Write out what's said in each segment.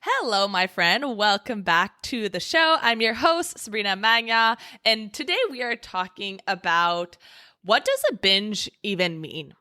Hello, my friend. Welcome back to the show. I'm your host, Sabrina Magna, and today we are talking about what does a binge even mean?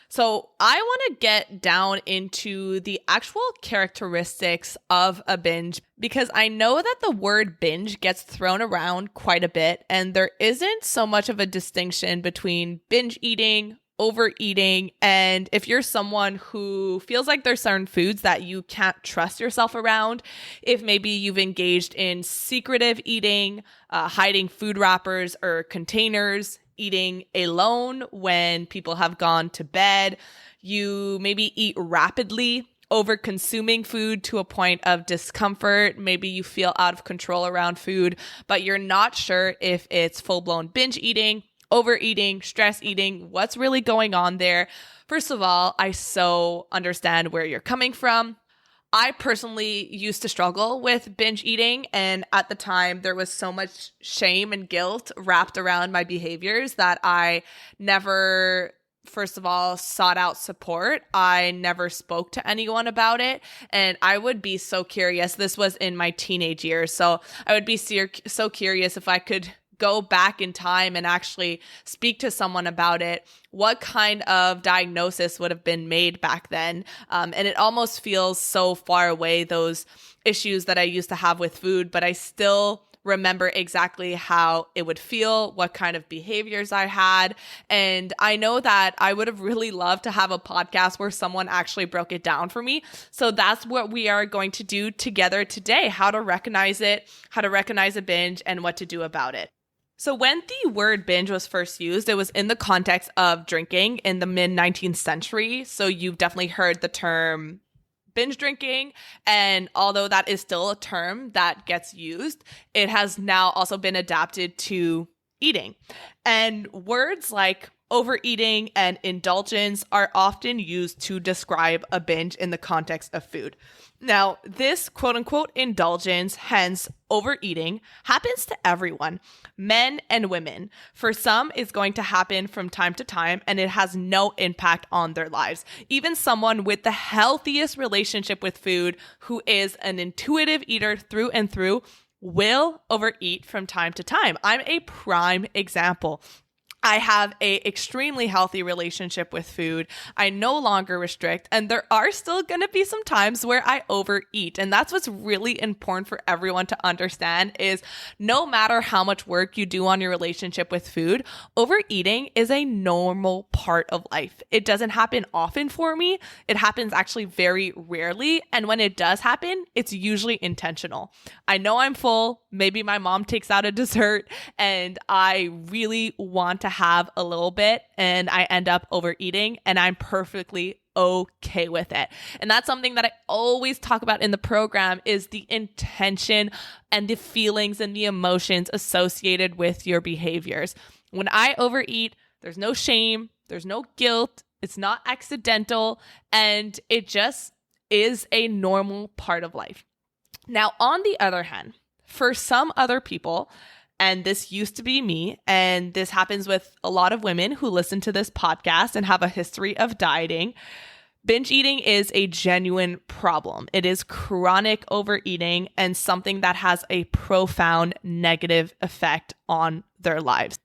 So I want to get down into the actual characteristics of a binge because I know that the word binge gets thrown around quite a bit, and there isn't so much of a distinction between binge eating, overeating, and if you're someone who feels like there's certain foods that you can't trust yourself around, if maybe you've engaged in secretive eating, hiding food wrappers or containers, eating alone when people have gone to bed, you maybe eat rapidly, over consuming food to a point of discomfort. Maybe you feel out of control around food, but you're not sure if it's full-blown binge eating, overeating, stress eating, what's really going on there. First of all, I so understand where you're coming from. I personally used to struggle with binge eating, and at the time there was so much shame and guilt wrapped around my behaviors that I never, first of all, sought out support. I never spoke to anyone about it, and I would be so curious. This was in my teenage years, so I would be so curious if I could go back in time and actually speak to someone about it, what kind of diagnosis would have been made back then. And it almost feels so far away, those issues that I used to have with food, but I still remember exactly how it would feel, what kind of behaviors I had. And I know that I would have really loved to have a podcast where someone actually broke it down for me. So that's what we are going to do together today, how to recognize it, how to recognize a binge, and what to do about it. So when the word binge was first used, it was in the context of drinking in the mid-19th century. So you've definitely heard the term binge drinking. And although that is still a term that gets used, it has now also been adapted to eating. And words like overeating and indulgence are often used to describe a binge in the context of food. Now, this quote-unquote indulgence, hence overeating, happens to everyone, men and women. For some, it's going to happen from time to time, and it has no impact on their lives. Even someone with the healthiest relationship with food, who is an intuitive eater through and through, will overeat from time to time. I'm a prime example. I have a extremely healthy relationship with food. I no longer restrict, and there are still going to be some times where I overeat. And that's what's really important for everyone to understand is no matter how much work you do on your relationship with food, overeating is a normal part of life. It doesn't happen often for me. It happens actually very rarely. And when it does happen, it's usually intentional. I know I'm full. Maybe my mom takes out a dessert and I really want to have a little bit and I end up overeating, and I'm perfectly okay with it. And that's something that I always talk about in the program is the intention and the feelings and the emotions associated with your behaviors. When I overeat, there's no shame, there's no guilt, it's not accidental, and it just is a normal part of life. Now, on the other hand, for some other people, and this used to be me, and this happens with a lot of women who listen to this podcast and have a history of dieting, binge eating is a genuine problem. It is chronic overeating and something that has a profound negative effect on their lives.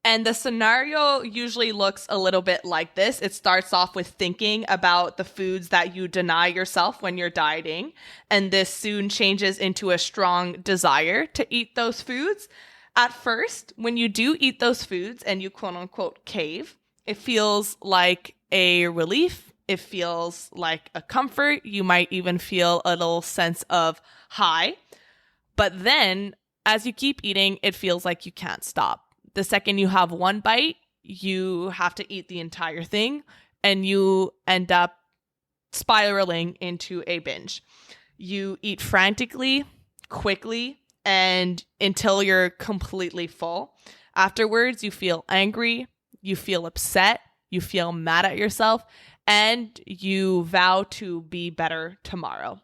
And the scenario usually looks a little bit like this. It starts off with thinking about the foods that you deny yourself when you're dieting, and this soon changes into a strong desire to eat those foods. At first, when you do eat those foods and you quote unquote cave, it feels like a relief. It feels like a comfort. You might even feel a little sense of high. But then as you keep eating, it feels like you can't stop. The second you have one bite, you have to eat the entire thing, and you end up spiraling into a binge. You eat frantically, quickly, and until you're completely full. Afterwards, you feel angry, you feel upset, you feel mad at yourself, and you vow to be better tomorrow.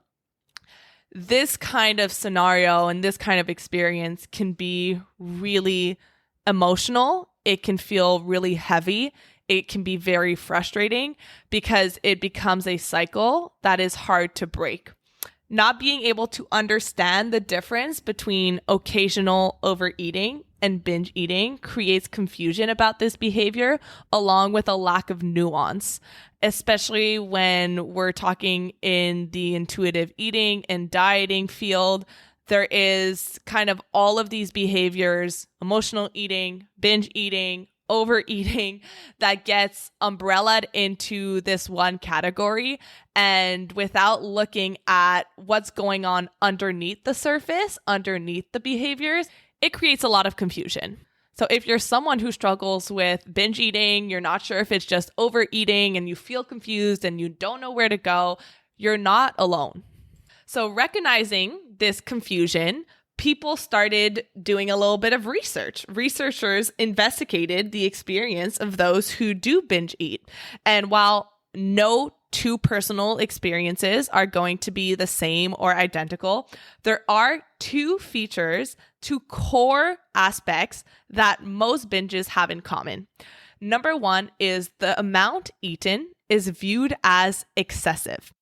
This kind of scenario and this kind of experience can be really emotional. It can feel really heavy. It can be very frustrating because it becomes a cycle that is hard to break. Not being able to understand the difference between occasional overeating and binge eating creates confusion about this behavior, along with a lack of nuance, especially when we're talking in the intuitive eating and dieting field. There is kind of all of these behaviors, emotional eating, binge eating, overeating, that gets umbrellaed into this one category. And without looking at what's going on underneath the surface, underneath the behaviors, it creates a lot of confusion. So if you're someone who struggles with binge eating, you're not sure if it's just overeating and you feel confused and you don't know where to go, you're not alone. So recognizing this confusion, people started doing a little bit of research. Researchers investigated the experience of those who do binge eat. And while no two personal experiences are going to be the same or identical, there are two features, two core aspects that most binges have in common. Number one is the amount eaten is viewed as excessive.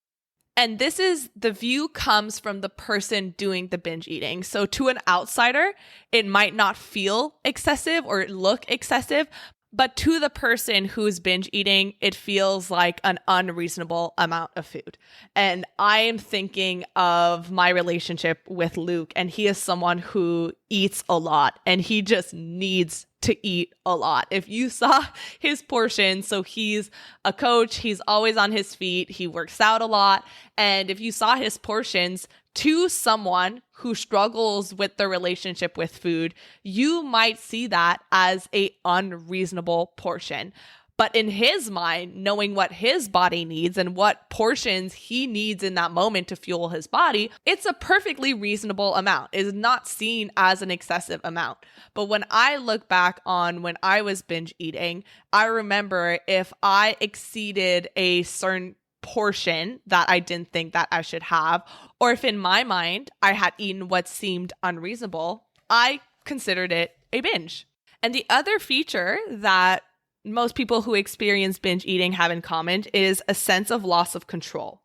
And the view comes from the person doing the binge eating. So to an outsider, it might not feel excessive or look excessive, but to the person who's binge eating, it feels like an unreasonable amount of food. And I am thinking of my relationship with Luke, and he is someone who eats a lot and he just needs to eat a lot. If you saw his portions, so he's a coach, he's always on his feet, he works out a lot. And if you saw his portions, to someone who struggles with the relationship with food, you might see that as a unreasonable portion. But in his mind, knowing what his body needs and what portions he needs in that moment to fuel his body, it's a perfectly reasonable amount. It is not seen as an excessive amount. But when I look back on when I was binge eating, I remember if I exceeded a certain portion that I didn't think that I should have, or if in my mind I had eaten what seemed unreasonable, I considered it a binge. And the other feature that most people who experience binge eating have in common is a sense of loss of control.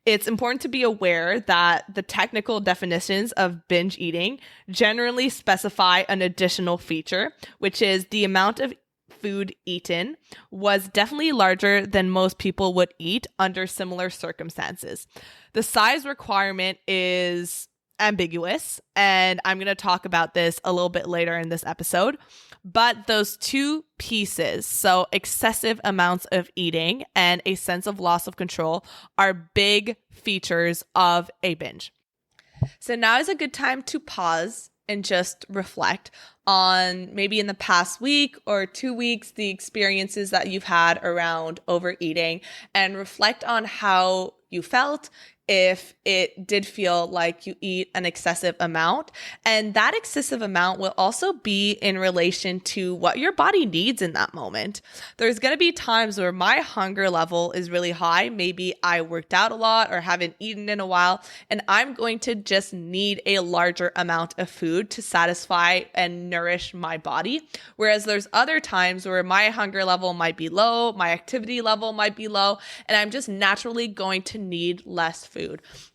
It's important to be aware that the technical definitions of binge eating generally specify an additional feature, which is the amount of food eaten was definitely larger than most people would eat under similar circumstances. The size requirement is ambiguous, and I'm going to talk about this a little bit later in this episode. But those two pieces, so excessive amounts of eating and a sense of loss of control, are big features of a binge. So now is a good time to pause and just reflect on maybe in the past week or 2 weeks, the experiences that you've had around overeating, and reflect on how you felt, if it did feel like you eat an excessive amount. And that excessive amount will also be in relation to what your body needs in that moment. There's going to be times where my hunger level is really high. Maybe I worked out a lot or haven't eaten in a while, and I'm going to just need a larger amount of food to satisfy and nourish my body. Whereas there's other times where my hunger level might be low, my activity level might be low, and I'm just naturally going to need less food.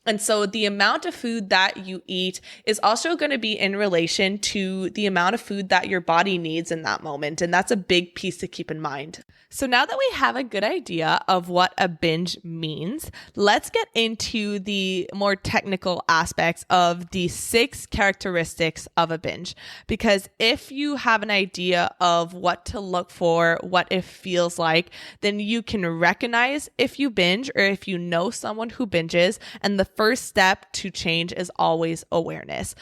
And so the amount of food that you eat is also going to be in relation to the amount of food that your body needs in that moment. And that's a big piece to keep in mind. So now that we have a good idea of what a binge means, let's get into the more technical aspects of the 6 characteristics of a binge. Because if you have an idea of what to look for, what it feels like, then you can recognize if you binge or if you know someone who binges. And the first step to change is always awareness.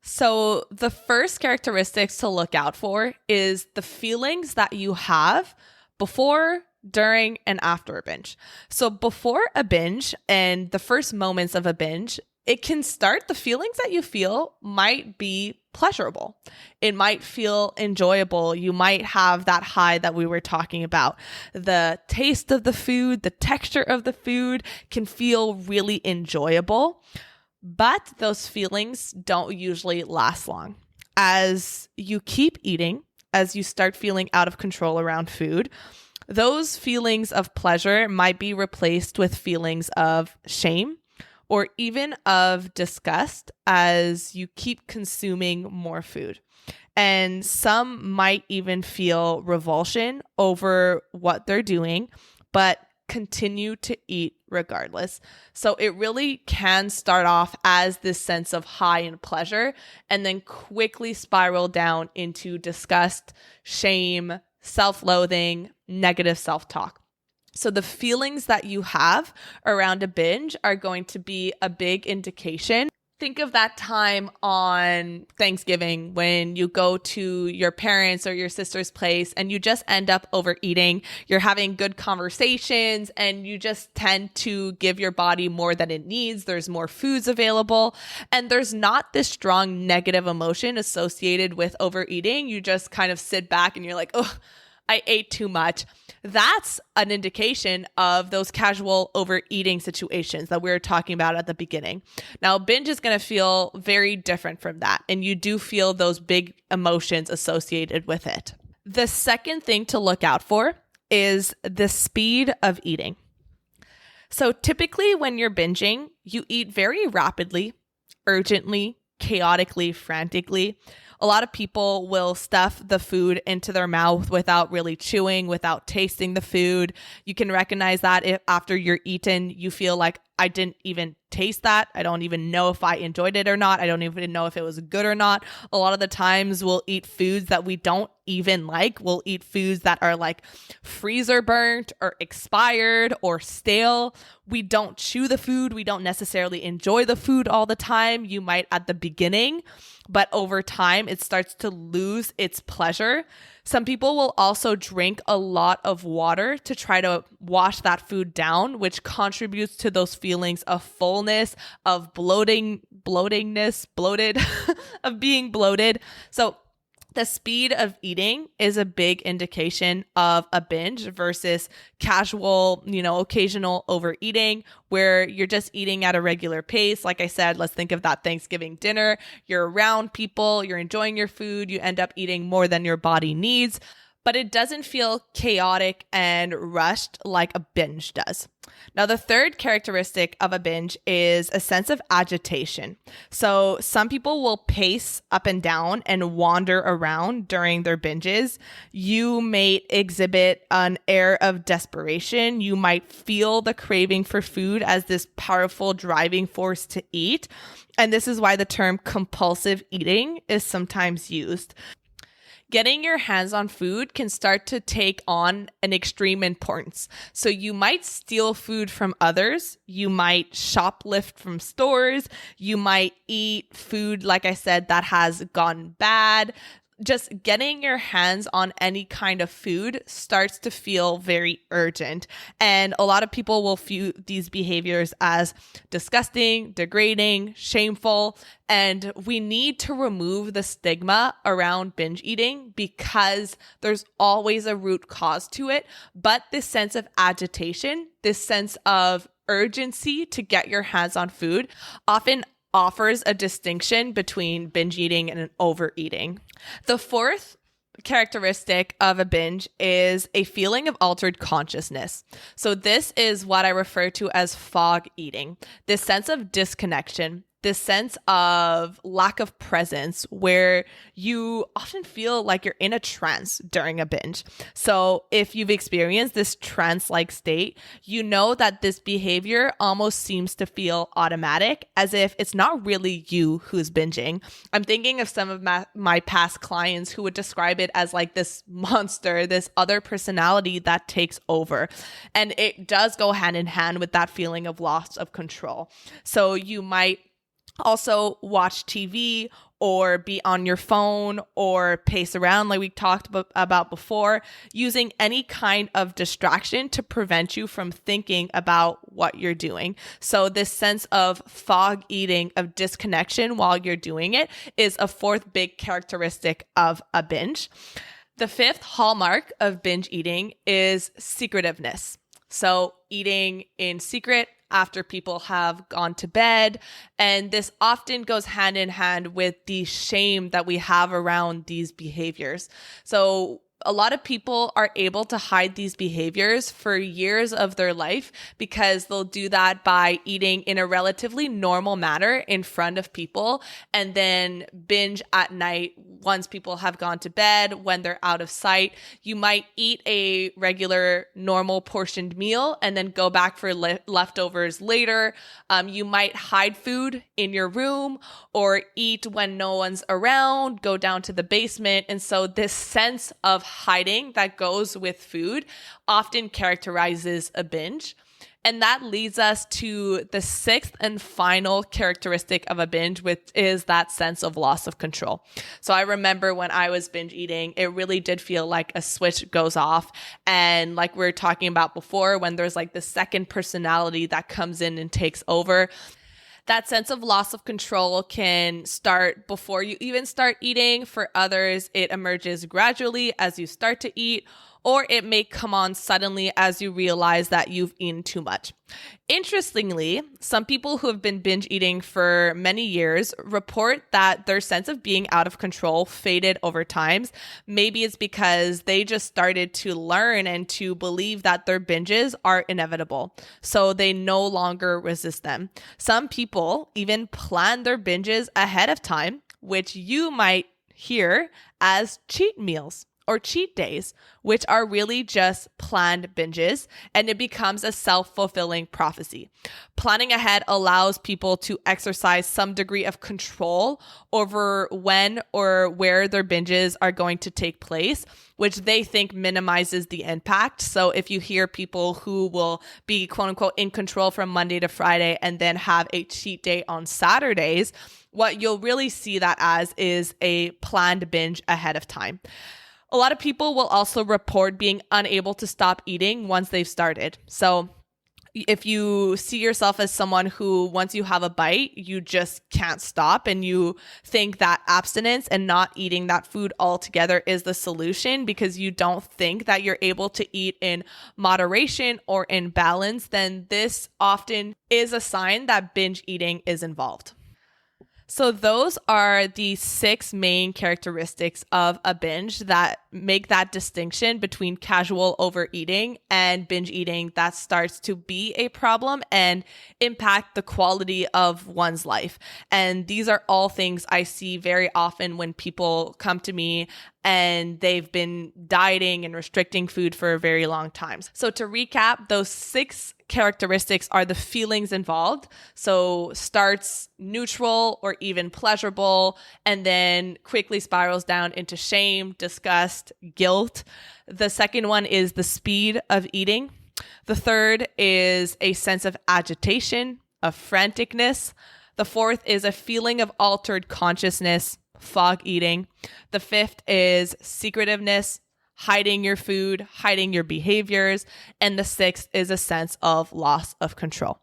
So the first characteristics to look out for is the feelings that you have before, during, and after a binge. So before a binge and the first moments of a binge, it can start, the feelings that you feel might be pleasurable. It might feel enjoyable. You might have that high that we were talking about. The taste of the food, the texture of the food can feel really enjoyable, but those feelings don't usually last long. As you keep eating, as you start feeling out of control around food, those feelings of pleasure might be replaced with feelings of shame or even of disgust as you keep consuming more food. And some might even feel revulsion over what they're doing, but continue to eat regardless. So it really can start off as this sense of high and pleasure and then quickly spiral down into disgust, shame, self-loathing, negative self-talk. So the feelings that you have around a binge are going to be a big indication. Think of that time on Thanksgiving when you go to your parents' or your sister's place and you just end up overeating. You're having good conversations and you just tend to give your body more than it needs. There's more foods available and there's not this strong negative emotion associated with overeating. You just kind of sit back and you're like, oh, I ate too much. That's an indication of those casual overeating situations that we were talking about at the beginning. Now, binge is going to feel very different from that, and you do feel those big emotions associated with it. The second thing to look out for is the speed of eating. So typically when you're binging, you eat very rapidly, urgently, chaotically, frantically. A lot of people will stuff the food into their mouth without really chewing, without tasting the food. You can recognize that if after you're eaten, you feel like, I didn't even taste that. I don't even know if I enjoyed it or not. I don't even know if it was good or not. A lot of the times we'll eat foods that we don't even like. We'll eat foods that are like freezer burnt or expired or stale. We don't chew the food. We don't necessarily enjoy the food all the time. You might at the beginning, but over time it starts to lose its pleasure. Some people will also drink a lot of water to try to wash that food down, which contributes to those feelings of fullness, of bloatedness, of being bloated. So the speed of eating is a big indication of a binge versus casual, occasional overeating where you're just eating at a regular pace. Like I said, let's think of that Thanksgiving dinner. You're around people, you're enjoying your food, you end up eating more than your body needs, but it doesn't feel chaotic and rushed like a binge does. Now, the third characteristic of a binge is a sense of agitation. So some people will pace up and down and wander around during their binges. You may exhibit an air of desperation. You might feel the craving for food as this powerful driving force to eat. And this is why the term compulsive eating is sometimes used. Getting your hands on food can start to take on an extreme importance. So you might steal food from others. You might shoplift from stores. You might eat food, like I said, that has gone bad. Just getting your hands on any kind of food starts to feel very urgent. And a lot of people will view these behaviors as disgusting, degrading, shameful. And we need to remove the stigma around binge eating because there's always a root cause to it. But this sense of agitation, this sense of urgency to get your hands on food often offers a distinction between binge eating and overeating. The fourth characteristic of a binge is a feeling of altered consciousness. So this is what I refer to as fog eating, this sense of disconnection, this sense of lack of presence where you often feel like you're in a trance during a binge. So if you've experienced this trance-like state, you know that this behavior almost seems to feel automatic, as if it's not really you who's binging. I'm thinking of some of my past clients who would describe it as like this monster, this other personality that takes over. And it does go hand in hand with that feeling of loss of control. So you might also watch TV or be on your phone or pace around like we talked about before, using any kind of distraction to prevent you from thinking about what you're doing. So this sense of fog eating, of disconnection while you're doing it, is a fourth big characteristic of a binge. The fifth hallmark of binge eating is secretiveness. So eating in secret after people have gone to bed. And this often goes hand in hand with the shame that we have around these behaviors. So A lot of people are able to hide these behaviors for years of their life because they'll do that by eating in a relatively normal manner in front of people and then binge at night once people have gone to bed, when they're out of sight. You might eat a regular normal portioned meal and then go back for leftovers later. You might hide food in your room or eat when no one's around, go down to the basement. And so this sense of hiding that goes with food often characterizes a binge. And that leads us to the sixth and final characteristic of a binge, which is that sense of loss of control. So I remember when I was binge eating, it really did feel like a switch goes off. And like we were talking about before, when there's like the second personality that comes in and takes over, that sense of loss of control can start before you even start eating. For others, it emerges gradually as you start to eat, or it may come on suddenly as you realize that you've eaten too much. Interestingly, some people who have been binge eating for many years report that their sense of being out of control faded over time. Maybe it's because they just started to learn and to believe that their binges are inevitable, so they no longer resist them. Some people even plan their binges ahead of time, which you might hear as cheat meals or cheat days, which are really just planned binges, and it becomes a self-fulfilling prophecy. Planning ahead allows people to exercise some degree of control over when or where their binges are going to take place, which they think minimizes the impact. So if you hear people who will be quote unquote in control from Monday to Friday and then have a cheat day on Saturdays, what you'll really see that as is a planned binge ahead of time. A lot of people will also report being unable to stop eating once they've started. So if you see yourself as someone who, once you have a bite, you just can't stop, and you think that abstinence and not eating that food altogether is the solution because you don't think that you're able to eat in moderation or in balance, then this often is a sign that binge eating is involved. So those are the 6 main characteristics of a binge that make that distinction between casual overeating and binge eating that starts to be a problem and impact the quality of one's life. And these are all things I see very often when people come to me and they've been dieting and restricting food for a very long time. So to recap, those 6 characteristics are the feelings involved. So starts neutral or even pleasurable, and then quickly spirals down into shame, disgust, guilt. The second one is the speed of eating. The third is a sense of agitation, of franticness. The fourth is a feeling of altered consciousness, fog eating. The fifth is secretiveness, hiding your food, hiding your behaviors. And the sixth is a sense of loss of control.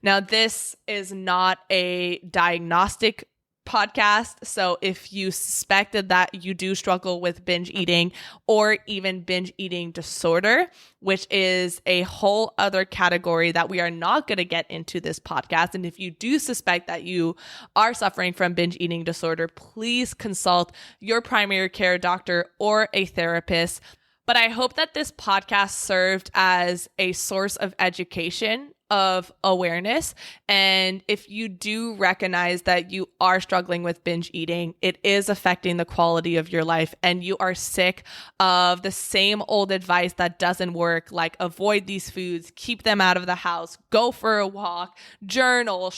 Now, this is not a diagnostic podcast. So if you suspected that you do struggle with binge eating or even binge eating disorder, which is a whole other category that we are not going to get into this podcast. And if you do suspect that you are suffering from binge eating disorder, please consult your primary care doctor or a therapist. But I hope that this podcast served as a source of education, of awareness. And if you do recognize that you are struggling with binge eating, it is affecting the quality of your life, and you are sick of the same old advice that doesn't work, like avoid these foods, keep them out of the house, go for a walk, journal,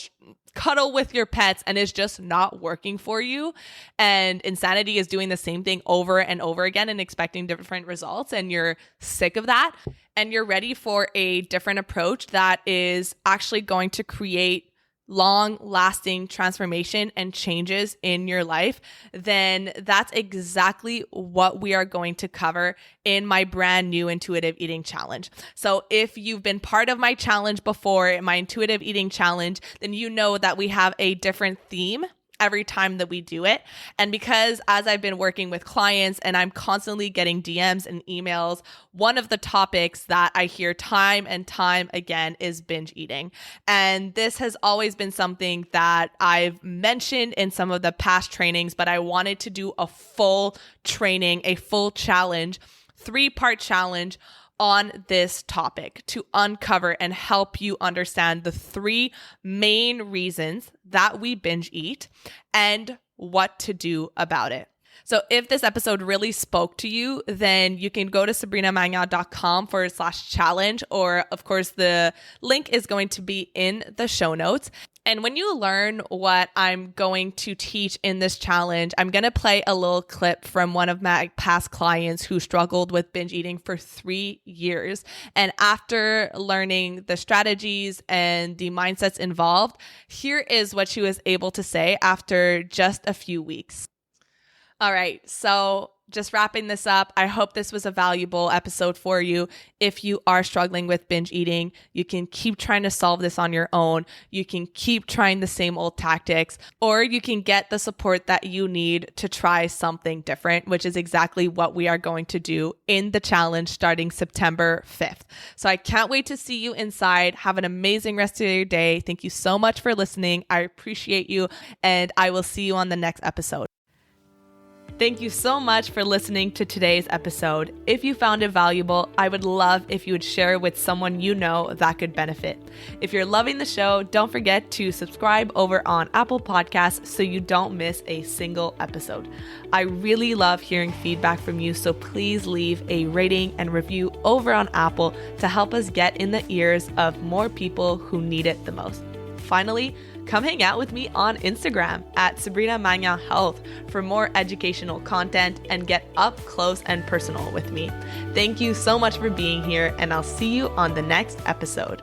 cuddle with your pets, and it's just not working for you. And insanity is doing the same thing over and over again and expecting different results, and you're sick of that, and you're ready for a different approach that is actually going to create long-lasting transformation and changes in your life, then that's exactly what we are going to cover in my brand new intuitive eating challenge. So if you've been part of my challenge before, my intuitive eating challenge, then you know that we have a different theme every time that we do it. And because as I've been working with clients and I'm constantly getting DMs and emails, one of the topics that I hear time and time again is binge eating. And this has always been something that I've mentioned in some of the past trainings, but I wanted to do a full training, a full challenge 3-part challenge on this topic to uncover and help you understand the 3 main reasons that we binge eat and what to do about it. So if this episode really spoke to you, then you can go to sabrinamagna.com/challenge, or of course the link is going to be in the show notes. And when you learn what I'm going to teach in this challenge, I'm going to play a little clip from one of my past clients who struggled with binge eating for 3 years. And after learning the strategies and the mindsets involved, here is what she was able to say after just a few weeks. All right, so just wrapping this up, I hope this was a valuable episode for you. If you are struggling with binge eating, you can keep trying to solve this on your own. You can keep trying the same old tactics, or you can get the support that you need to try something different, which is exactly what we are going to do in the challenge starting September 5th. So I can't wait to see you inside. Have an amazing rest of your day. Thank you so much for listening. I appreciate you, and I will see you on the next episode. Thank you so much for listening to today's episode. If you found it valuable, I would love if you would share it with someone you know that could benefit. If you're loving the show, don't forget to subscribe over on Apple Podcasts so you don't miss a single episode. I really love hearing feedback from you, so please leave a rating and review over on Apple to help us get in the ears of more people who need it the most. Finally, come hang out with me on Instagram at Sabrina Magna Health for more educational content and get up close and personal with me. Thank you so much for being here, and I'll see you on the next episode.